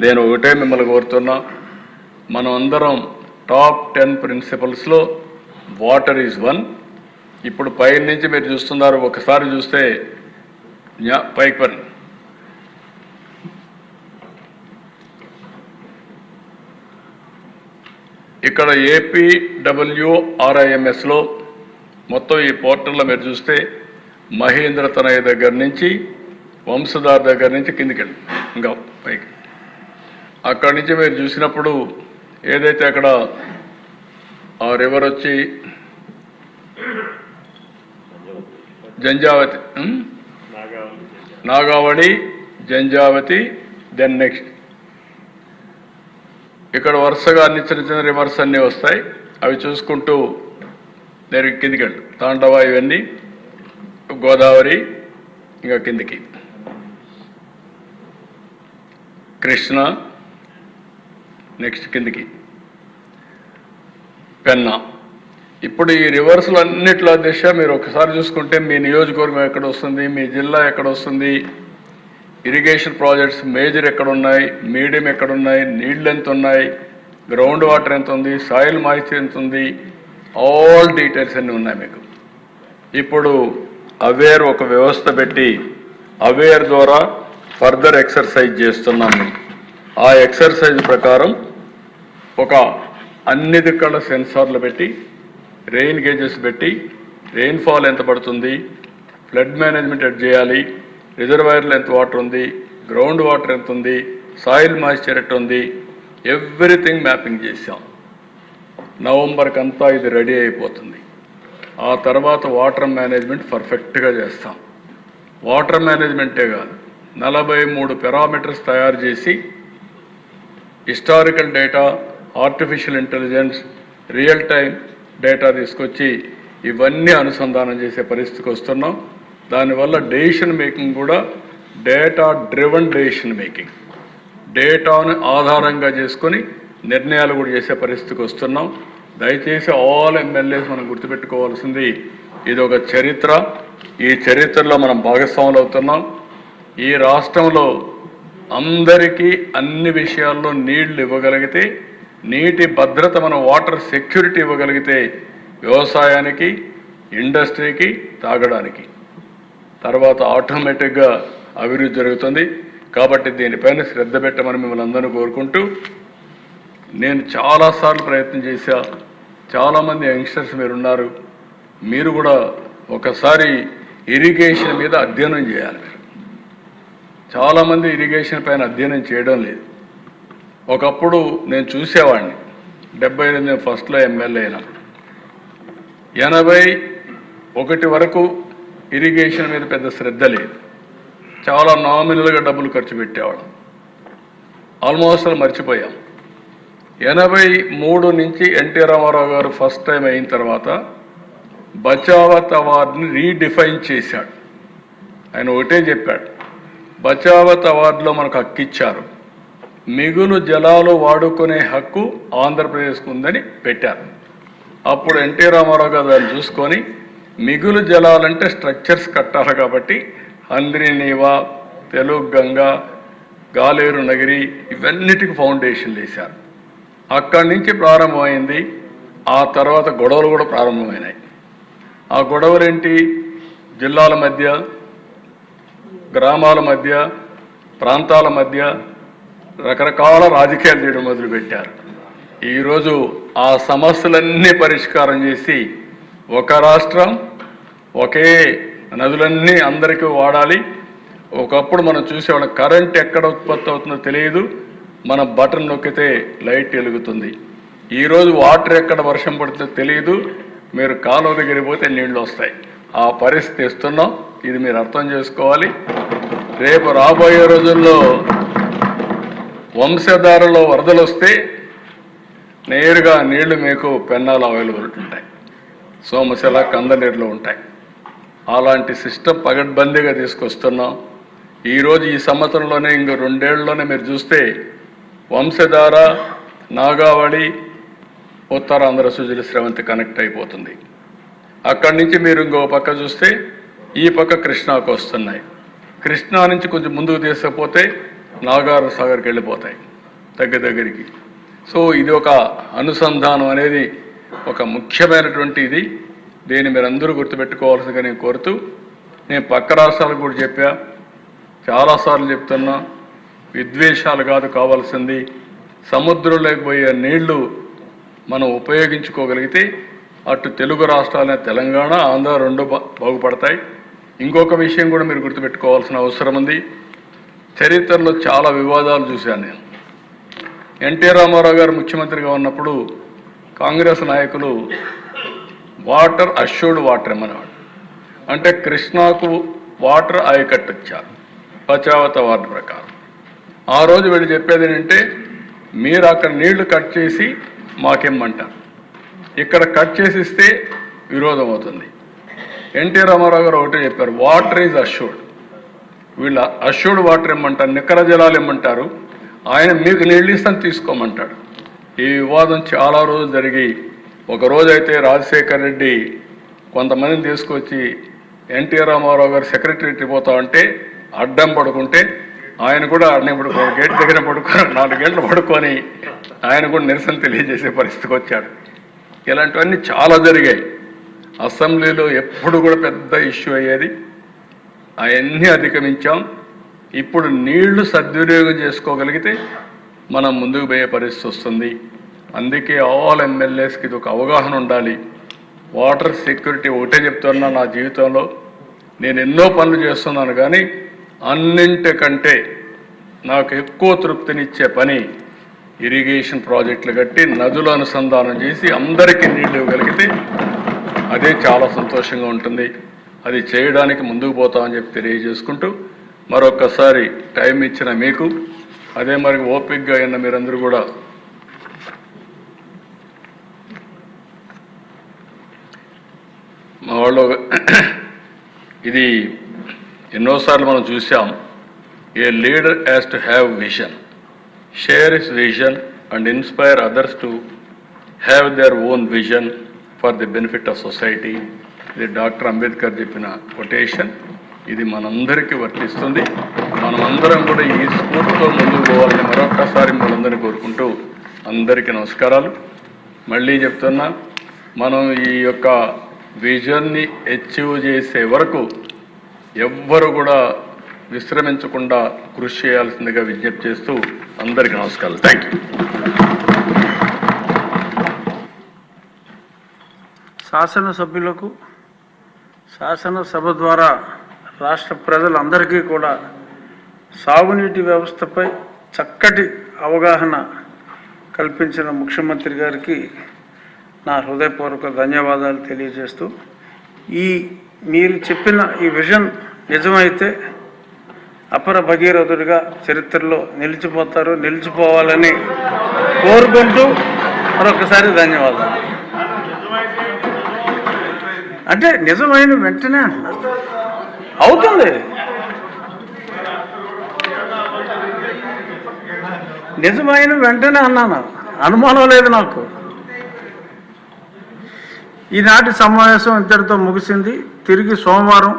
నేను ఒకటే మిమ్మల్ని కోరుతున్నా, మనం అందరం టాప్ 10 ప్రిన్సిపల్స్లో వాటర్ ఈజ్ వన్. ఇప్పుడు పై నుంచి మీరు చూస్తున్నారు, ఒకసారి చూస్తే పైకి పని ఇక్కడ APWRIMSలో మొత్తం ఈ పోర్టల్లో మీరు చూస్తే మహేంద్ర తనయ్య దగ్గర నుంచి వంశధార్ దగ్గర నుంచి కిందికి వెళ్ళి ఇంకా పైకి అక్కడి నుంచి మీరు చూసినప్పుడు ఏదైతే అక్కడ ఆ రివర్ వచ్చి జంజావతి, నాగావళి, జంజావతి, దెన్ నెక్స్ట్ ఇక్కడ వరుసగా అన్ని చిన్న చిన్న రివర్స్ అన్నీ వస్తాయి. అవి చూసుకుంటూ నేను కిందికి వెళ్ళి తాండవ, ఇవన్నీ గోదావరి, ఇంకా కిందికి కృష్ణ, నెక్స్ట్ కిందికి పెన్నా. ఇప్పుడు ఈ రివర్స్లు అన్నిట్ల దిశ మీరు ఒకసారి చూసుకుంటే మీ నియోజకవర్గం ఎక్కడ వస్తుంది, మీ జిల్లా ఎక్కడ వస్తుంది, ఇరిగేషన్ ప్రాజెక్ట్స్ మేజర్ ఎక్కడ ఉన్నాయి, మీడియం ఎక్కడ ఉన్నాయి, నీళ్ళు ఎంత ఉన్నాయి, గ్రౌండ్ వాటర్ ఎంత ఉంది, సాయిల్ మాయిశ్చర్ ఎంత ఉంది, ఆల్ డీటెయిల్స్ అన్నీ ఉన్నాయి మీకు. ఇప్పుడు అవేర్ ఒక వ్యవస్థ పెట్టి అవేర్ ద్వారా ఫర్దర్ ఎక్సర్సైజ్ చేస్తున్నాము. ఆ ఎక్సర్సైజ్ ప్రకారం ఒక అన్ని దిక్కల సెన్సార్లు పెట్టి రెయిన్ గేజెస్ పెట్టి రెయిన్ఫాల్ ఎంత పడుతుంది, ఫ్లడ్ మేనేజ్మెంట్ ఎట్ చేయాలి, రిజర్వాయర్లో ఎంత వాటర్ ఉంది, గ్రౌండ్ వాటర్ ఎంత ఉంది, సాయిల్ మాయిశ్చర్ ఎట్ ఉంది, ఎవ్రీథింగ్ మ్యాపింగ్ చేసాం. నవంబర్కి అంతా ఇది రెడీ అయిపోతుంది. ఆ తర్వాత వాటర్ మేనేజ్మెంట్ పర్ఫెక్ట్గా చేస్తాం. వాటర్ మేనేజ్మెంటే కాదు, 43 పారామీటర్స్ తయారు చేసి historical data, artificial intelligence, real time data తీసుకొచ్చి ఇవన్నీ అనుసంధానం చేసే పరిస్థితికి వస్తున్నాం. దానివల్ల డెసిషన్ మేకింగ్ కూడా డేటా డ్రివన్ డెసిషన్ మేకింగ్, డేటాను ఆధారంగా చేసుకొని నిర్ణయాలు కూడా చేసే పరిస్థితికి వస్తున్నాం. దయచేసి ఆల్ ఎమ్మెల్యేస్ మనం గుర్తుపెట్టుకోవాల్సింది, ఇది ఒక చరిత్ర. ఈ చరిత్రలో మనం భాగస్వాములు అవుతున్నాం. ఈ రాష్ట్రంలో అందరికీ అన్ని విషయాల్లో నీళ్లు ఇవ్వగలిగితే, నీటి భద్రత, మనం వాటర్ సెక్యూరిటీ ఇవ్వగలిగితే వ్యవసాయానికి, ఇండస్ట్రీకి, తాగడానికి, తర్వాత ఆటోమేటిక్గా అభివృద్ధి జరుగుతుంది. కాబట్టి దీనిపైన శ్రద్ధ పెట్టమని మిమ్మల్ని అందరూ కోరుకుంటూ, నేను చాలాసార్లు ప్రయత్నం చేశా. చాలామంది యంగ్స్టర్స్ మీరున్నారు, మీరు కూడా ఒకసారి ఇరిగేషన్ మీద అధ్యయనం చేయాలి. చాలామంది ఇరిగేషన్ పైన అధ్యయనం చేయడం లేదు. ఒకప్పుడు నేను చూసేవాడిని, 78 ఫస్ట్లో ఎమ్మెల్యే అయినప్పుడు 81 వరకు ఇరిగేషన్ మీద పెద్ద శ్రద్ధ లేదు. చాలా నామినల్గా డబ్బులు ఖర్చు పెట్టేవాళ్ళం. ఆల్మోస్ట్ మర్చిపోయాం. 83 నుంచి ఎన్టీ రామారావు గారు ఫస్ట్ టైం అయిన తర్వాత బచావత్ అవార్డుని రీడిఫైన్ చేశాడు. ఆయన ఒకటే చెప్పాడు, బచావత్ అవార్డులో మనకు హక్కు ఇచ్చారు, మిగులు జలాలు వాడుకునే హక్కు ఆంధ్రప్రదేశ్కు ఉందని పెట్టారు. అప్పుడు ఎన్టీ రామారావు గారు దాన్ని చూసుకొని మిగులు జలాలంటే స్ట్రక్చర్స్ కట్టాలి కాబట్టి హంద్రి నీవా, తెలుగు గంగ, గాలేరు నగిరి ఇవన్నిటికి ఫౌండేషన్లు వేశారు. అక్కడి నుంచి ప్రారంభమైంది. ఆ తర్వాత గొడవలు కూడా ప్రారంభమైనాయి. ఆ గొడవలేంటి? జిల్లాల మధ్య, గ్రామాల మధ్య, ప్రాంతాల మధ్య రకరకాల రాజకీయాలు చేయడం మొదలుపెట్టారు. ఈరోజు ఆ సమస్యలన్నీ పరిష్కారం చేసి ఒక రాష్ట్రం, ఒకే నదులన్నీ అందరికీ వాడాలి. ఒకప్పుడు మనం చూసేవాళ్ళం, కరెంట్ ఎక్కడ ఉత్పత్తి అవుతుందో తెలియదు, మన బటన్ నొక్కితే లైట్ వెలుగుతుంది. ఈరోజు వాటర్ ఎక్కడ వర్షం పడుతుందో తెలియదు, మీరు కాలువ దగ్గర పోతే నీళ్ళు వస్తాయి. ఆ పరిస్థితి ఇస్తున్నాం. ఇది మీరు అర్థం చేసుకోవాలి. రేపు రాబోయే రోజుల్లో వంశధారలో వరదలు వస్తే నేరుగా నీళ్లు మీకు పెన్నాలు అవైలబుల్ ఉంటాయి, సోమశిల, కందనీరులో ఉంటాయి. అలాంటి సిస్టమ్ పగడ్బందీగా తీసుకొస్తున్నాం. ఈరోజు ఈ సంవత్సరంలోనే, ఇంకో 2 ఏళ్లలోనే మీరు చూస్తే వంశధార, నాగావళి, ఉత్తరాంధ్ర సుజల స్రవంతి కనెక్ట్ అయిపోతుంది. అక్కడి నుంచి మీరు ఇంకో పక్క చూస్తే ఈ పక్క కృష్ణాకు వస్తున్నాయి. కృష్ణా నుంచి కొంచెం ముందుకు తీసుకపోతే నాగార్ సాగర్కి వెళ్ళిపోతాయి దగ్గరికి. సో ఇది ఒక అనుసంధానం అనేది ఒక ముఖ్యమైనటువంటి ఇది. దీన్ని మీరందరూ గుర్తుపెట్టుకోవాల్సిందిగా నేను కోరుతూ, నేను పక్క రాష్ట్రాలకు కూడా చెప్పా, చాలాసార్లు చెప్తున్నా, విద్వేషాలు కాదు కావాల్సింది, సముద్రంలోకి పోయే నీళ్లు మనం ఉపయోగించుకోగలిగితే అటు తెలుగు రాష్ట్రాలైన తెలంగాణ, ఆంధ్ర రెండు బాగుపడతాయి. ఇంకొక విషయం కూడా మీరు గుర్తుపెట్టుకోవాల్సిన అవసరం ఉంది. చరిత్రలో చాలా వివాదాలు చూశాను నేను. ఎన్టీ రామారావు గారు ముఖ్యమంత్రిగా ఉన్నప్పుడు కాంగ్రెస్ నాయకులు వాటర్ అష్యూర్డ్ వాటర్ ఏమనేవాడు. అంటే కృష్ణాకు వాటర్ ఆయకట్టు వచ్చారు పచావత వాటర్ ప్రకారం. ఆ రోజు వీళ్ళు చెప్పేది ఏంటంటే, మీరు అక్కడ నీళ్లు కట్ చేసి మాకేమంటారు, ఇక్కడ కట్ చేసి ఇస్తే విరోధం అవుతుంది. ఎన్టీ రామారావు గారు ఒకటే చెప్పారు, వాటర్ ఈజ్ అష్యూర్డ్. వీళ్ళ అష్యూర్డ్ వాటర్ ఏమంటారు, నికర జలాలు ఏమంటారు, ఆయన మీకు నీళ్ళు ఇస్తాను తీసుకోమంటాడు. ఈ వివాదం చాలా రోజులు జరిగి, ఒకరోజు అయితే రాజశేఖర్ రెడ్డి కొంతమందిని తీసుకొచ్చి ఎన్టీ రామారావు గారు సెక్రటరీకి పోతా ఉంటే అడ్డం పడుకుంటే ఆయన కూడా అడ్డం పడుకోని గేట్ దగ్గర పడుకొని 4 గంటలు పడుకొని ఆయన కూడా నిరసన తెలియజేసే పరిస్థితికి వచ్చాడు. ఇలాంటివన్నీ చాలా జరిగాయి. అసెంబ్లీలో ఎప్పుడు కూడా పెద్ద ఇష్యూ అయ్యేది, అవన్నీ అధిగమించాం. ఇప్పుడు నీళ్లు సద్వినియోగం చేసుకోగలిగితే మనం ముందుకు పోయే పరిస్థితి వస్తుంది. అందుకే ఆల్ ఎమ్మెల్యేస్కి ఇది ఒక అవగాహన ఉండాలి. వాటర్ సెక్యూరిటీ ఒకటే చెప్తున్నా, నా జీవితంలో నేను ఎన్నో పనులు చేస్తున్నాను, కానీ అన్నింటికంటే నాకు ఎక్కువ తృప్తినిచ్చే పని ఇరిగేషన్ ప్రాజెక్టులు కట్టి నదుల అనుసంధానం చేసి అందరికీ నీళ్లు ఇవ్వగలిగితే అదే చాలా సంతోషంగా ఉంటుంది. అది చేయడానికి ముందుకు పోతామని చెప్పి తెలియజేసుకుంటూ, మరొక్కసారి టైం ఇచ్చిన మీకు, అదే మరి ఓపికగా అయిన మీరందరూ కూడా మా వాళ్ళు ఇది ఎన్నోసార్లు మనం చూసాం. A leader has to have vision, share his vision and inspire others to have their own vision for the benefit of society. ఇది డాక్టర్ అంబేద్కర్ చెప్పిన కొటేషన్. ఇది మనందరికీ వర్తిస్తుంది. మనమందరం కూడా ఈ స్ఫూర్తితో ముందుకు పోవాలని మరొక్కసారి మనందరినీ కోరుకుంటూ అందరికీ నమస్కారాలు. మళ్ళీ చెప్తున్నా, మనం ఈ యొక్క విజన్ని అచీవ్ చేసే వరకు ఎవ్వరు కూడా విశ్రమించకుండా కృషి చేయాల్సిందిగా విజ్ఞప్తి చేస్తూ అందరికీ నమస్కారాలు. Thank you. శాసనసభ్యులకు శాసనసభ ద్వారా రాష్ట్ర ప్రజలందరికీ కూడా సాగునీటి వ్యవస్థపై చక్కటి అవగాహన కల్పించిన ముఖ్యమంత్రి గారికి నా హృదయపూర్వక ధన్యవాదాలు తెలియజేస్తూ, మీరు చెప్పిన ఈ విజన్ నిజమైతే అపర భగీరథుడిగా చరిత్రలో నిలిచిపోవాలని కోరుకుంటూ మరొకసారి ధన్యవాదాలు. అంటే నిజమైన వెంటనే అవుతుంది, నిజమైన వెంటనే అన్నాను, అనుమానం లేదు నాకు. ఈనాటి సమావేశం ఇంతటితో ముగిసింది. తిరిగి సోమవారం